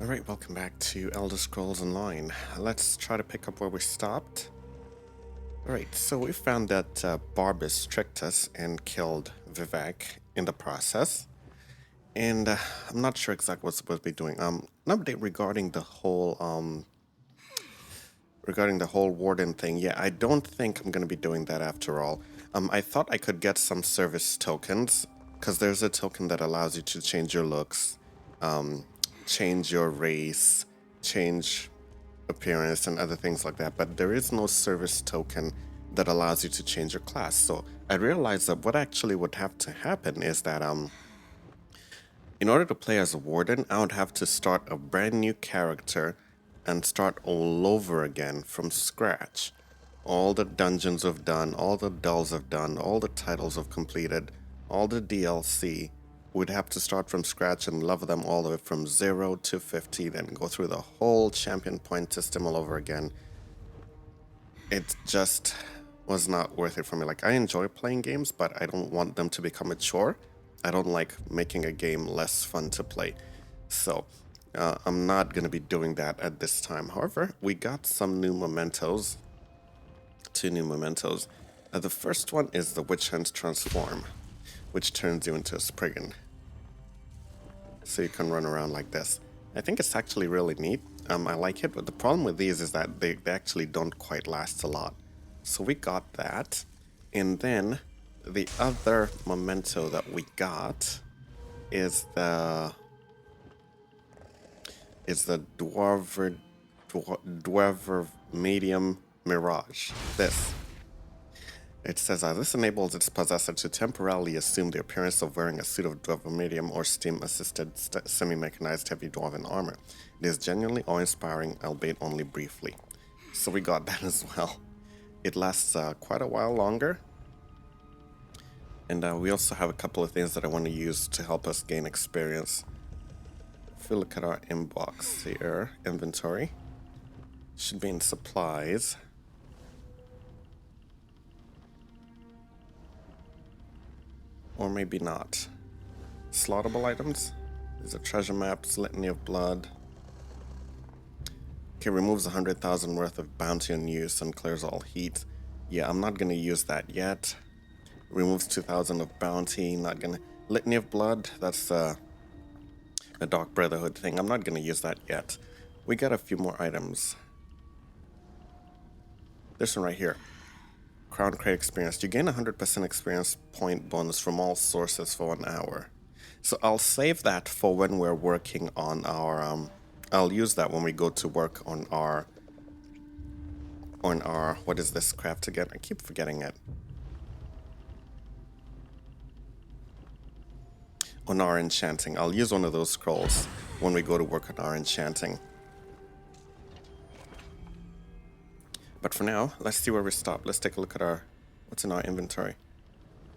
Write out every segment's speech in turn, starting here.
Alright, welcome back to Elder Scrolls Online. Let's try to pick up where we stopped. Alright, so we found that Barbas tricked us and killed Vivek in the process. And I'm not sure exactly what we're supposed to be doing. An update regarding the whole warden thing. Yeah, I don't think I'm going to be doing that after all. I thought I could get some service tokens, because there's a token that allows you to change your looks, change your race, change appearance and other things like that, but there is no service token that allows you to change your class. So I realized that what actually would have to happen is that in order to play as a warden, I would have to start a brand new character and start all over again from scratch. All the dungeons I've done, all the dulls I've done, all the titles I've completed, all the DLC, we'd have to start from scratch and level them all the way from 0 to 50, then go through the whole champion point system all over again. It just was not worth it for me. Like, I enjoy playing games, but I don't want them to become a chore. I don't like making a game less fun to play. So, I'm not going to be doing that at this time. However, we got some new mementos. 2 new mementos. The first one is the Witch Hunt Transform, which turns you into a Spriggan. So you can run around like this. I think it's actually really neat. I like it, but the problem with these is that they actually don't quite last a lot. So we got that. And then the other memento that we got is the Dwarver Medium Mirage. This. It says, this enables its possessor to temporarily assume the appearance of wearing a suit of Dwarven Medium or Steam-assisted semi-mechanized heavy Dwarven armor. It is genuinely awe-inspiring, albeit only briefly. So we got that as well. It lasts quite a while longer. And we also have a couple of things that I want to use to help us gain experience. If we look at our inbox here, inventory, should be in supplies. Or maybe not. Slaughtable items. These are treasure maps, litany of blood. Okay, removes 100,000 worth of bounty on use and clears all heat. Yeah, I'm not gonna use that yet. Removes 2,000 of bounty, not gonna... Litany of blood, that's a Dark Brotherhood thing. I'm not gonna use that yet. We got a few more items. This one right here. Crown Crate experience. You gain 100% experience point bonus from all sources for 1 hour. So I'll save that for when we're working on our... I'll use that when we go to work on our... What is this craft again? I keep forgetting it. On our enchanting. I'll use one of those scrolls when we go to work on our enchanting. But for now, let's see where we stop. Let's take a look at what's in our inventory.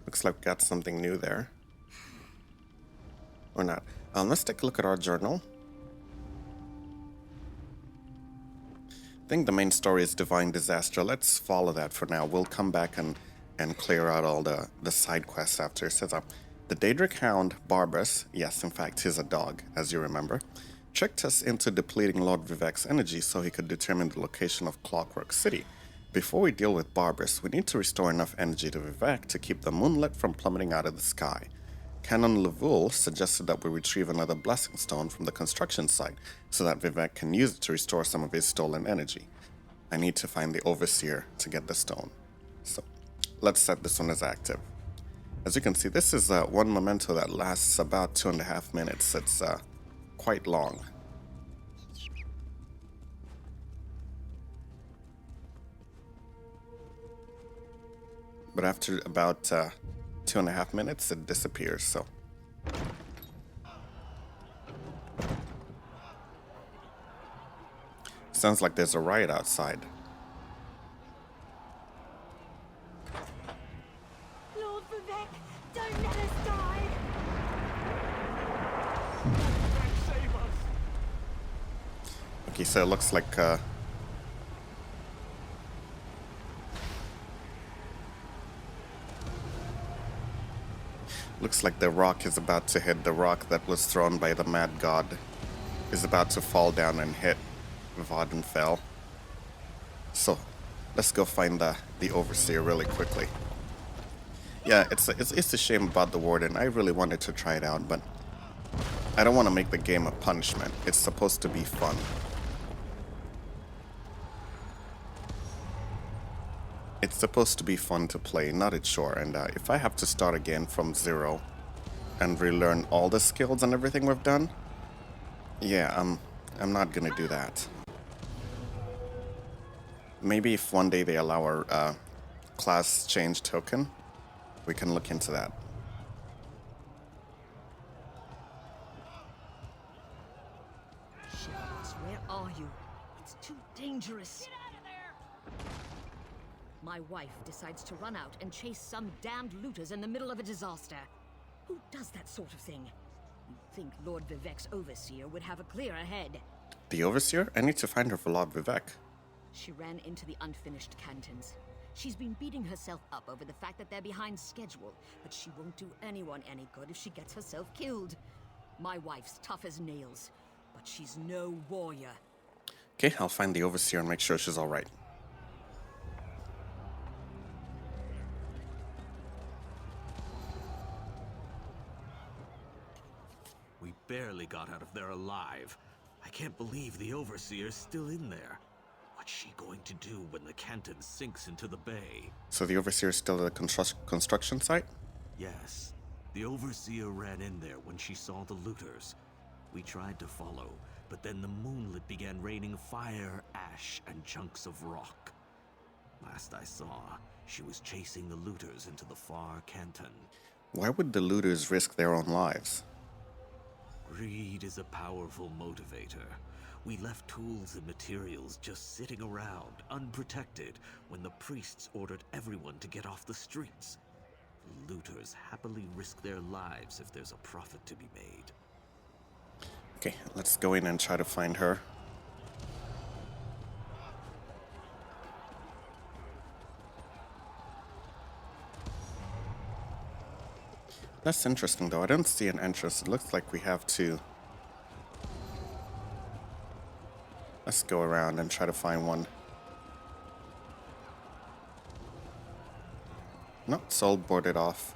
Looks like we got something new there. Or not. Let's take a look at our journal. I think the main story is Divine Disaster. Let's follow that for now. We'll come back and clear out all the side quests after. It says, the Daedric Hound, Barbas, yes, in fact, he's a dog, as you remember, tricked us into depleting Lord Vivek's energy so he could determine the location of Clockwork City. Before we deal with Barbas, we need to restore enough energy to Vivek to keep the moonlit from plummeting out of the sky. Canon Levul suggested that we retrieve another blessing stone from the construction site so that Vivek can use it to restore some of his stolen energy. I need to find the Overseer to get the stone. So let's set this one as active. As you can see, this is one memento that lasts about 2.5 minutes. It's quite long. But after about 2.5 minutes, it disappears, so. Sounds like there's a riot outside. Lord Vivek, don't let us die! Save us! Okay, so it looks like looks like the rock is about to hit the rock that was thrown by the mad god. is about to fall down and hit Vardenfell. So let's go find the Overseer really quickly. Yeah, it's a shame about the Warden. I really wanted to try it out, but I don't want to make the game a punishment. It's supposed to be fun. It's supposed to be fun to play, not a chore. And if I have to start again from zero and relearn all the skills and everything we've done, yeah, I'm not gonna do that. Maybe if one day they allow our class change token, we can look into that. Shivers, where are you? It's too dangerous. Get out of there! My wife decides to run out and chase some damned looters in the middle of a disaster. Who does that sort of thing? You'd think Lord Vivek's Overseer would have a clearer head. The Overseer? I need to find her for Lord Vivek. She ran into the unfinished cantons. She's been beating herself up over the fact that they're behind schedule, but she won't do anyone any good if she gets herself killed. My wife's tough as nails, but she's no warrior. Okay, I'll find the Overseer and make sure she's alright. We barely got out of there alive. I can't believe the Overseer's still in there. What's she going to do when the canton sinks into the bay? So the Overseer is still at the construction site? Yes. The Overseer ran in there when she saw the looters. We tried to follow, but then the moonlit began raining fire, ash, and chunks of rock. Last I saw, she was chasing the looters into the far canton. Why would the looters risk their own lives? Greed is a powerful motivator. We left tools and materials just sitting around, unprotected, when the priests ordered everyone to get off the streets. The looters happily risk their lives if there's a profit to be made. Okay, let's go in and try to find her. That's interesting though. I don't see an entrance. It looks like we have to... Let's go around and try to find one. No, it's all boarded off.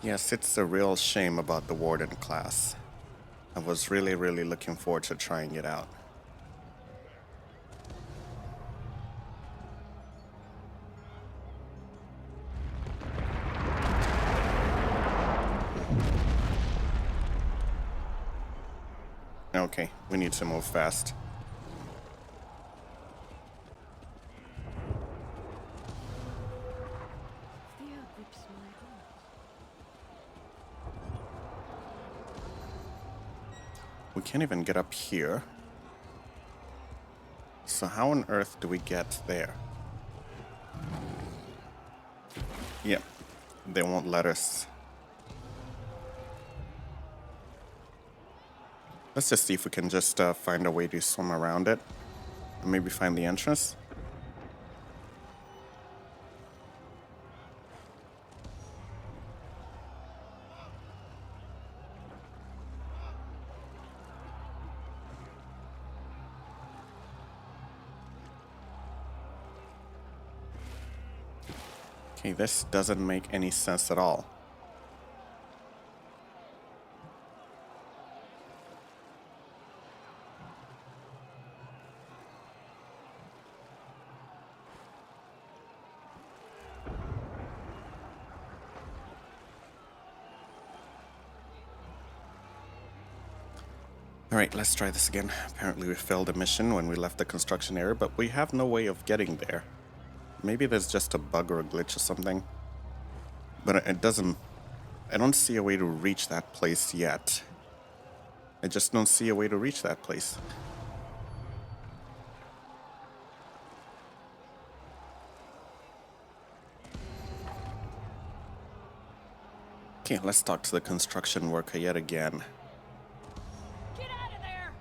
Yes, it's a real shame about the Warden class. I was really looking forward to trying it out. Okay, we need to move fast. Fear grips my heart. We can't even get up here. So how on earth do we get there? Yep, they won't let us. Let's just see if we can just find a way to swim around it. And maybe find the entrance. Okay, this doesn't make any sense at all. Alright, let's try this again. Apparently we failed a mission when we left the construction area, but we have no way of getting there. Maybe there's just a bug or a glitch or something. But it doesn't... I don't see a way to reach that place yet. I just don't see a way to reach that place. Okay, let's talk to the construction worker yet again. Get out of there!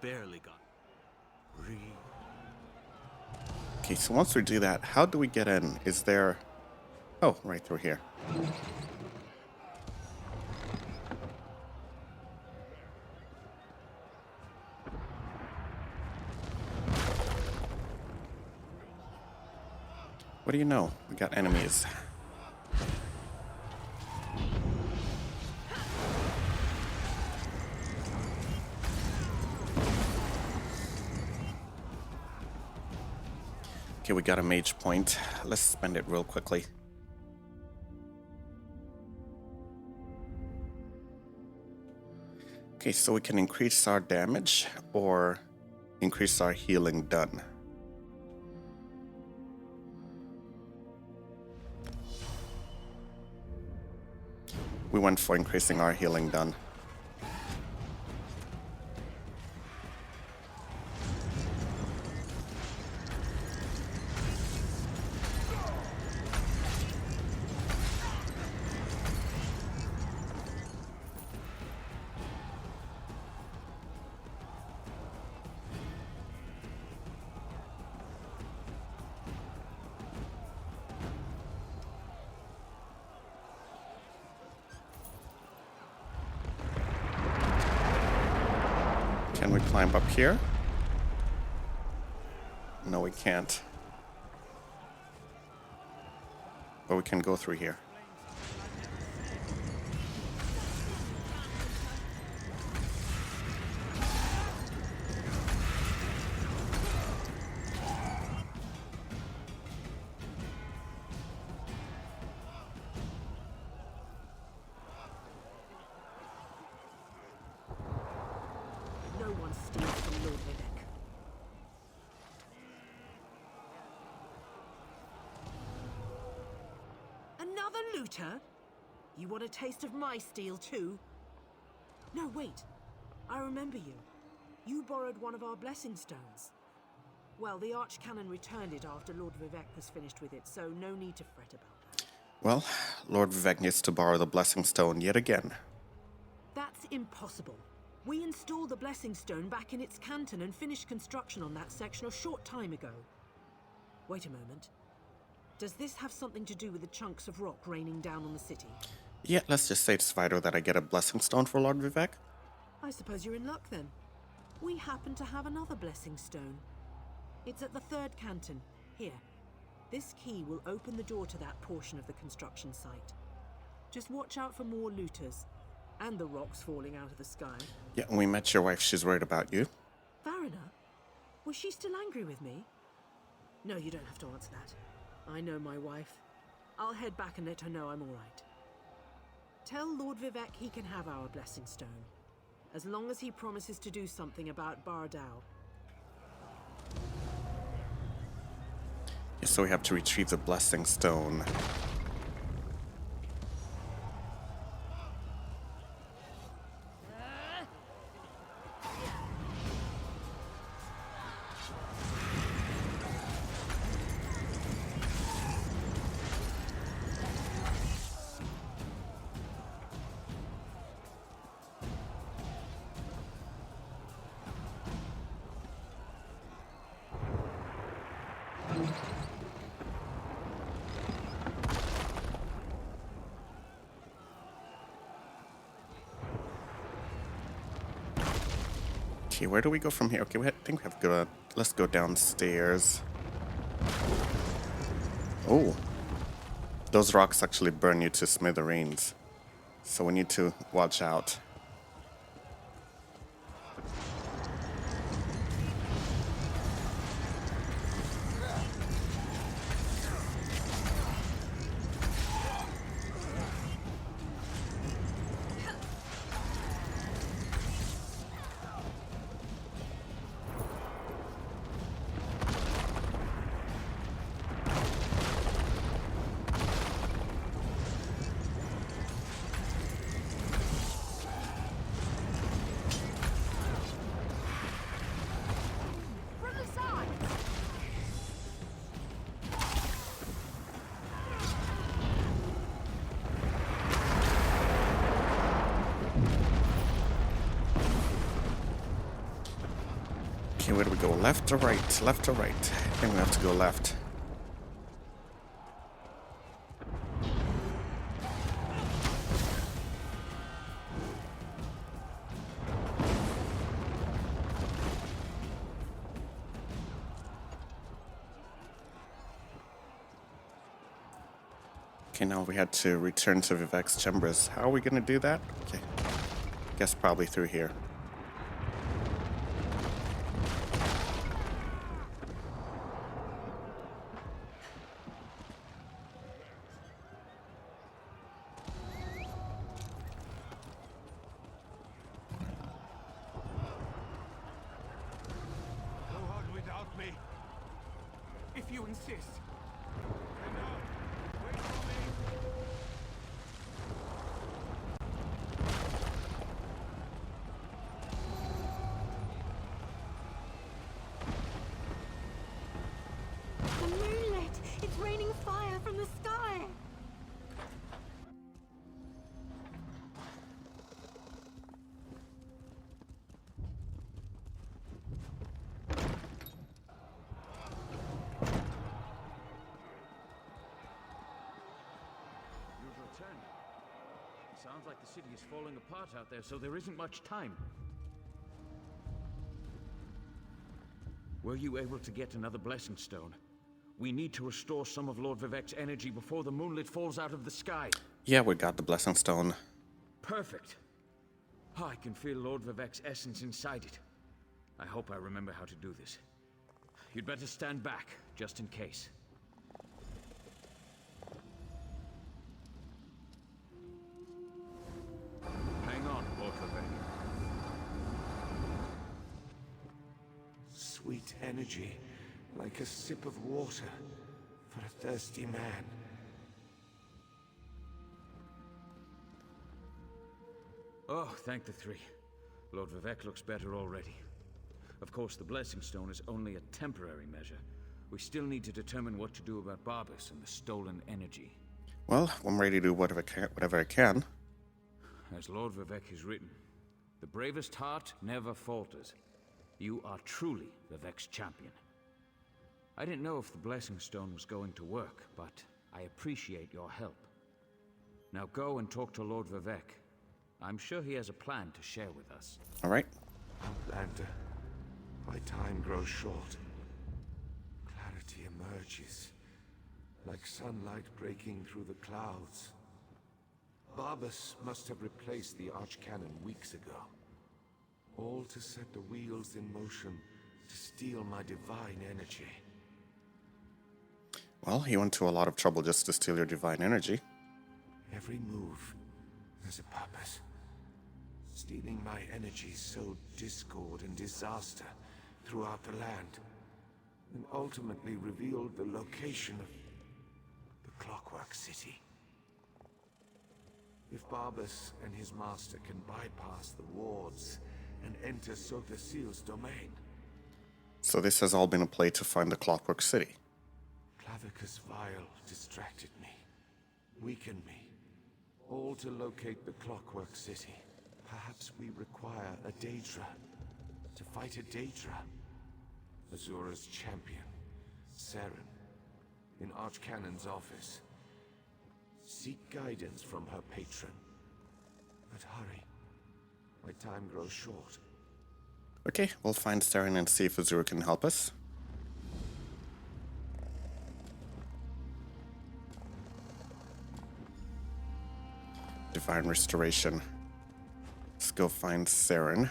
Barely got. Okay, so once we do that, how do we get in? Is there... Oh, right through here. What do you know? We got enemies. Okay, we got a mage point. Let's spend it real quickly. Okay, so we can increase our damage or increase our healing done. We went for increasing our healing done. Can we climb up here? No, we can't. But we can go through here. No one steals from Lord Vivek. Another looter? You want a taste of my steel too? No, wait. I remember you. You borrowed one of our blessing stones. Well, the Archcanon returned it after Lord Vivek was finished with it, so no need to fret about that. Well, Lord Vivek needs to borrow the blessing stone yet again. That's impossible. We installed the blessing stone back in its canton and finished construction on that section a short time ago. Wait a moment. Does this have something to do with the chunks of rock raining down on the city? Yeah, let's just say it's vital that I get a blessing stone for Lord Vivek. I suppose you're in luck then. We happen to have another blessing stone. It's at the third canton. Here. This key will open the door to that portion of the construction site. Just watch out for more looters. And the rocks falling out of the sky. Yeah, we met your wife. She's worried about you. Varina? Was she still angry with me? No, you don't have to answer that. I know my wife. I'll head back and let her know I'm all right. Tell Lord Vivek he can have our blessing stone, as long as he promises to do something about Bardao. Yeah, so we have to retrieve the blessing stone. Okay, where do we go from here? Okay, I think we have to go. Let's go downstairs. Oh, those rocks actually burn you to smithereens, so we need to watch out. Okay, where do we go? Left or right? Left or right? I think we have to go left. Okay, now we had to return to the Vex Chambers. How are we gonna do that? Okay, guess probably through here. Go on without me, if you insist. No, wait for me. The moonlit! It's raining fire from the sky! You've returned. Sounds like the city is falling apart out there, so there isn't much time. Were you able to get another blessing stone? We need to restore some of Lord Vivek's energy before the moonlit falls out of the sky. Yeah, we got the Blessing Stone. Perfect. I can feel Lord Vivek's essence inside it. I hope I remember how to do this. You'd better stand back, just in case. Hang on, Lord Vivek. Sweet energy, like a sip of water for a thirsty man. Oh, thank the three. Lord Vivek looks better already. Of course, the Blessing Stone is only a temporary measure. We still need to determine what to do about Barbas and the stolen energy. Well, I'm ready to do whatever I can. As Lord Vivek has written, the bravest heart never falters. You are truly Vivek's champion. I didn't know if the Blessing Stone was going to work, but I appreciate your help. Now go and talk to Lord Vivek. I'm sure he has a plan to share with us. All right. Outlander, my time grows short. Clarity emerges, like sunlight breaking through the clouds. Barbas must have replaced the Archcanon weeks ago. All to set the wheels in motion to steal my divine energy. Well, he went to a lot of trouble just to steal your divine energy. Every move has a purpose. Stealing my energy sowed discord and disaster throughout the land, and ultimately revealed the location of the Clockwork City. If Barbas and his master can bypass the wards and enter Sotha Sil's domain, So this has all been a play to find the Clockwork City. Clavicus Vile distracted me, weakened me, all to locate the Clockwork City. Perhaps we require a Daedra, to fight a Daedra. Azura's champion, Seren, in Archcanon's office. Seek guidance from her patron. But hurry, my time grows short. Okay, we'll find Saren and see if Azura can help us. Divine Restoration. Let's go find Saren.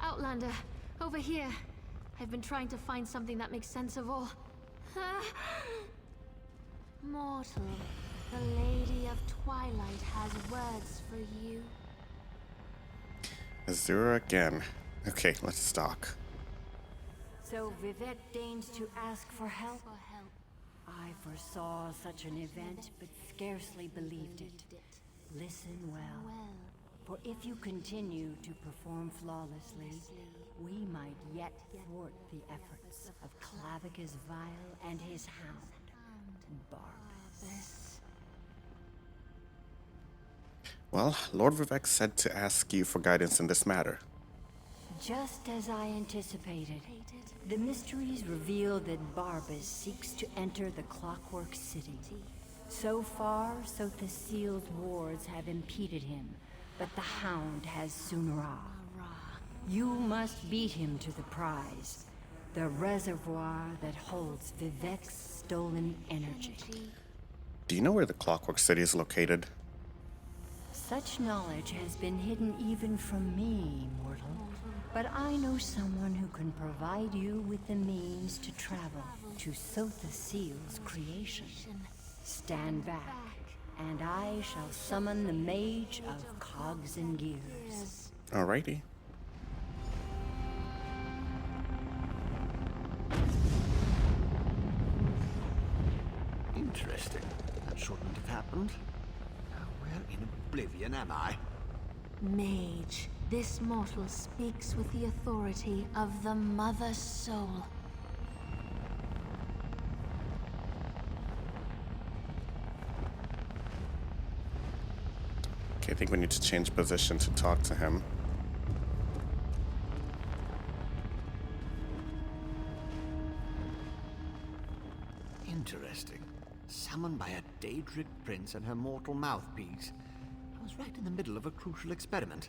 Outlander, over here. I've been trying to find something that makes sense of all. Mortal, the Lady of Twilight has words for you. Azura again. Okay, let's talk. So Vivek deigns to ask for help? I foresaw such an event, but scarcely believed it. Listen well, for if you continue to perform flawlessly, we might yet thwart the efforts of Clavicus Vile and his hound, Barbas. Well, Lord Vivek said to ask you for guidance in this matter. Just as I anticipated, the mysteries reveal that Barbas seeks to enter the Clockwork City. So far, Sotha Sil's wards have impeded him, but the Hound has Sunra. You must beat him to the prize, the reservoir that holds Vivek's stolen energy. Do you know where the Clockwork City is located? Such knowledge has been hidden even from me, mortal. But I know someone who can provide you with the means to travel to Sotha Sil's creation. Stand back, and I shall summon the Mage of Cogs and Gears. Alrighty. Interesting. That shouldn't have happened. Now, where in oblivion am I? Mage, this mortal speaks with the authority of the Mother Soul. Okay, I think we need to change position to talk to him. Interesting. Summoned by a Daedric prince and her mortal mouthpiece. I was right in the middle of a crucial experiment.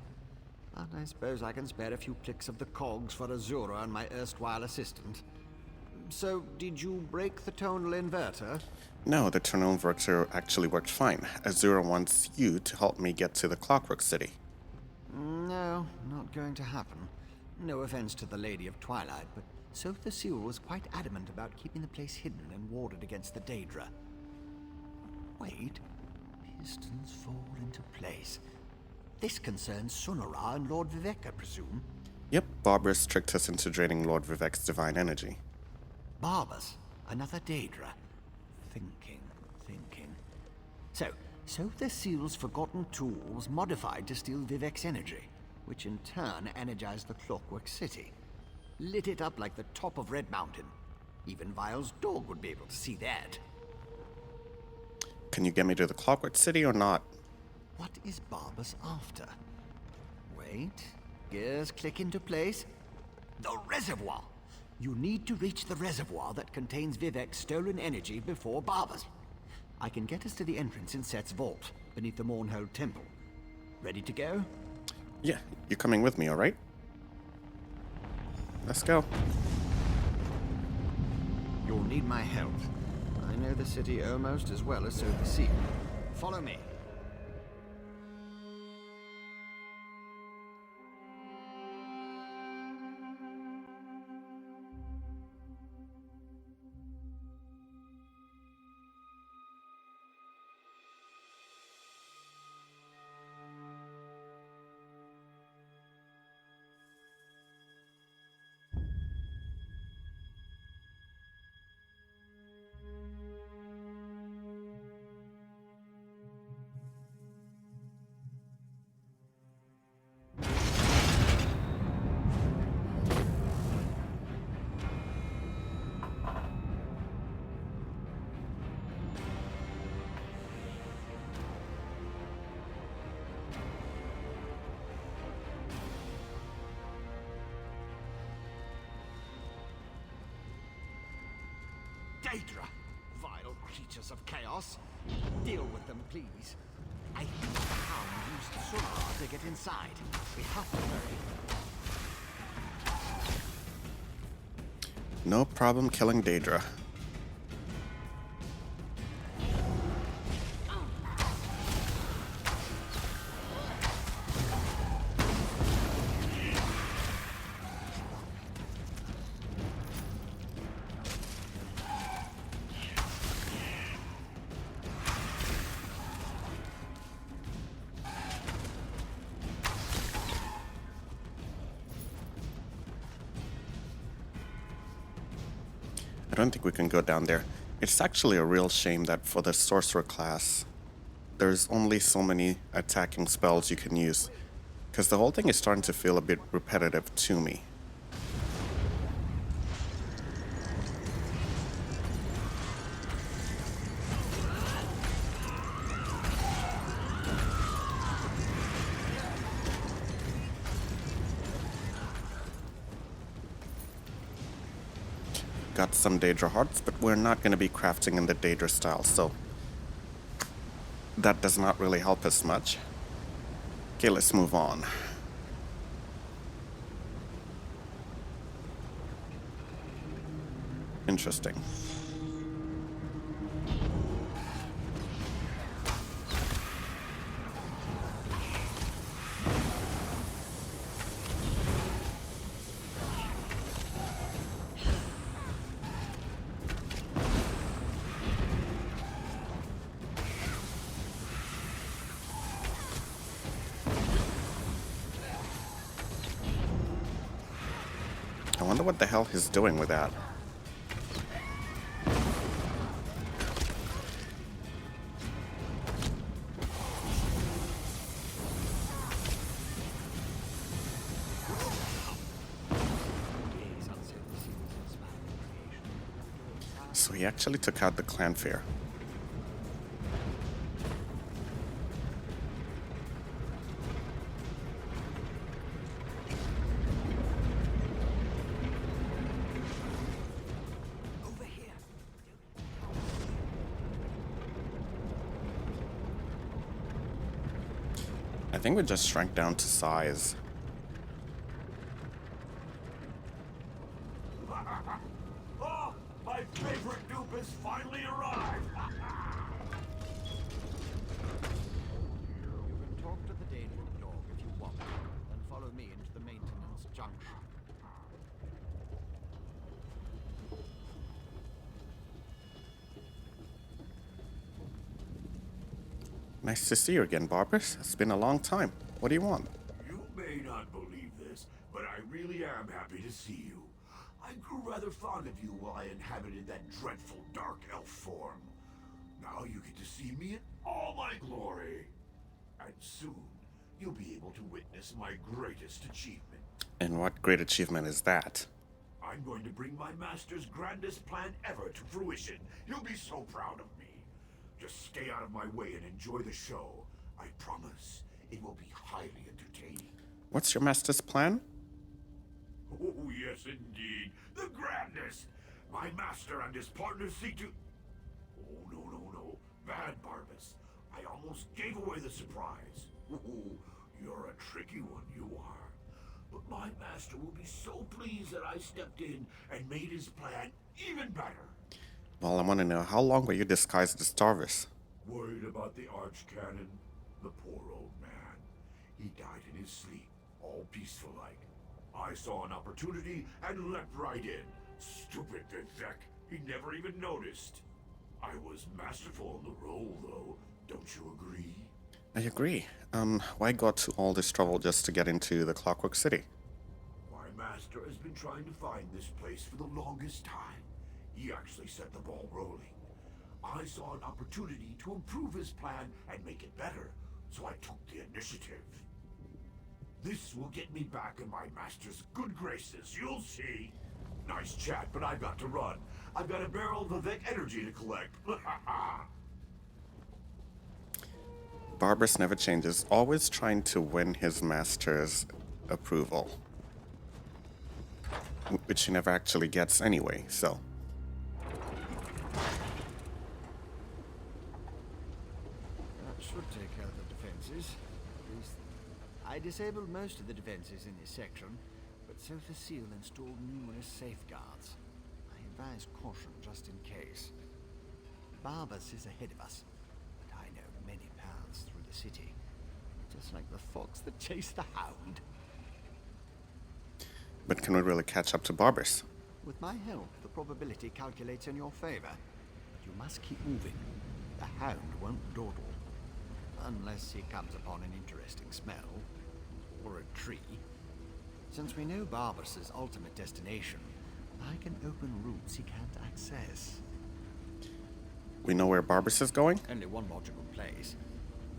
But I suppose I can spare a few clicks of the cogs for Azura and my erstwhile assistant. So, did you break the tonal inverter? No, the tonal inverter actually worked fine. Azura wants you to help me get to the Clockwork City. No, not going to happen. No offense to the Lady of Twilight, but Sotha Sil was quite adamant about keeping the place hidden and warded against the Daedra. Wait. Pistons fall into place. This concerns Sunra and Lord Vivek, I presume. Yep, Barbara's tricked us into draining Lord Vivek's divine energy. Barbas, another Daedra. Thinking. So, Sotha Sil's forgotten tools modified to steal Vivek's energy, which in turn energized the Clockwork City. Lit it up like the top of Red Mountain. Even Vile's dog would be able to see that. Can you get me to the Clockwork City or not? What is Barbas after? Wait. Gears click into place. The reservoir! You need to reach the reservoir that contains Vivek's stolen energy before Barbas. I can get us to the entrance in Seht's vault, beneath the Mournhold Temple. Ready to go? Yeah, you're coming with me, alright? Let's go. You'll need my help. I know the city almost as well as Sotha Sil. Follow me. Daedra! Vile creatures of chaos. Deal with them, please. I think the Hound used Sunra to get inside. We have to hurry. No problem killing Daedra. don't think we can go down there. It's actually a real shame that for the sorcerer class, there's only so many attacking spells you can use. Because the whole thing is starting to feel a bit repetitive to me. Got some Daedra hearts, but we're not going to be crafting in the Daedra style, so that does not really help us much. Okay, let's move on. Interesting. I wonder what the hell he's doing with that. So he actually took out the clan fair. I think we just shrank down to size. Oh, my favorite dupe has finally arrived! You can talk to the Daedra dog if you want, then follow me into the maintenance junction. Nice to see you again, Barbers. It's been a long time. What do you want? You may not believe this, but I really am happy to see you. I grew rather fond of you while I inhabited that dreadful dark elf form. Now you get to see me in all my glory. And soon, you'll be able to witness my greatest achievement. And what great achievement is that? I'm going to bring my master's grandest plan ever to fruition. You'll be so proud of me. Just stay out of my way and enjoy the show. I promise it will be highly entertaining. What's your master's plan? Oh, yes, indeed. The grandest! My master and his partners seek to... Oh, no. Bad, Barbas. I almost gave away the surprise. Oh, you're a tricky one, you are. But my master will be so pleased that I stepped in and made his plan even better. Well, I want to know, how long were you disguised as Tarvis? Worried about the archcanon? The poor old man. He died in his sleep, all peaceful-like. I saw an opportunity and leapt right in. Stupid Vivek. He never even noticed. I was masterful in the role, though. Don't you agree? I agree. Why go to all this trouble just to get into the Clockwork City? My master has been trying to find this place for the longest time. He actually set the ball rolling. I saw an opportunity to improve his plan and make it better, so I took the initiative. This will get me back in my master's good graces, you'll see. Nice chat, but I've got to run. I've got a barrel of Vex energy to collect. Barbarous never changes, always trying to win his master's approval. Which he never actually gets anyway, so... That should take care of the defenses. At least I disabled most of the defenses in this section, but Sotha Sil installed numerous safeguards. I advise caution just in case. Barbas is ahead of us, but I know many paths through the city. Just like the fox that chased the hound. But can we really catch up to Barbarous? With my help, the probability calculates in your favor. But you must keep moving. The hound won't dawdle. Unless he comes upon an interesting smell. Or a tree. Since we know Barbarous' ultimate destination, I can open routes he can't access. We know where Barbas is going? Only one logical place.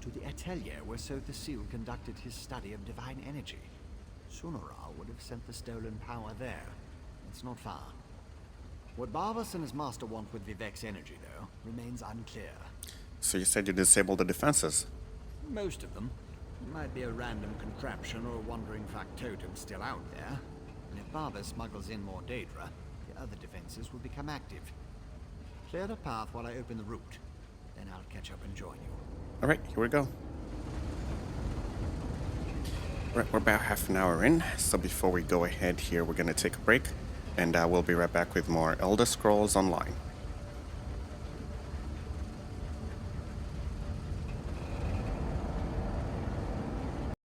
To the atelier where Sotha Sil conducted his study of divine energy. Sunara would have sent the stolen power there. It's not far. What Barbas and his master want with the Vex energy, though, remains unclear. So you said you disabled the defenses? Most of them. It might be a random contraption or a wandering factotum still out there. And if Barbas smuggles in more Daedra, the other defenses will become active. Clear the path while I open the route. Then I'll catch up and join you. Alright, here we go. Right, we're about half an hour in, so before we go ahead here, we're going to take a break, and we'll be right back with more Elder Scrolls Online.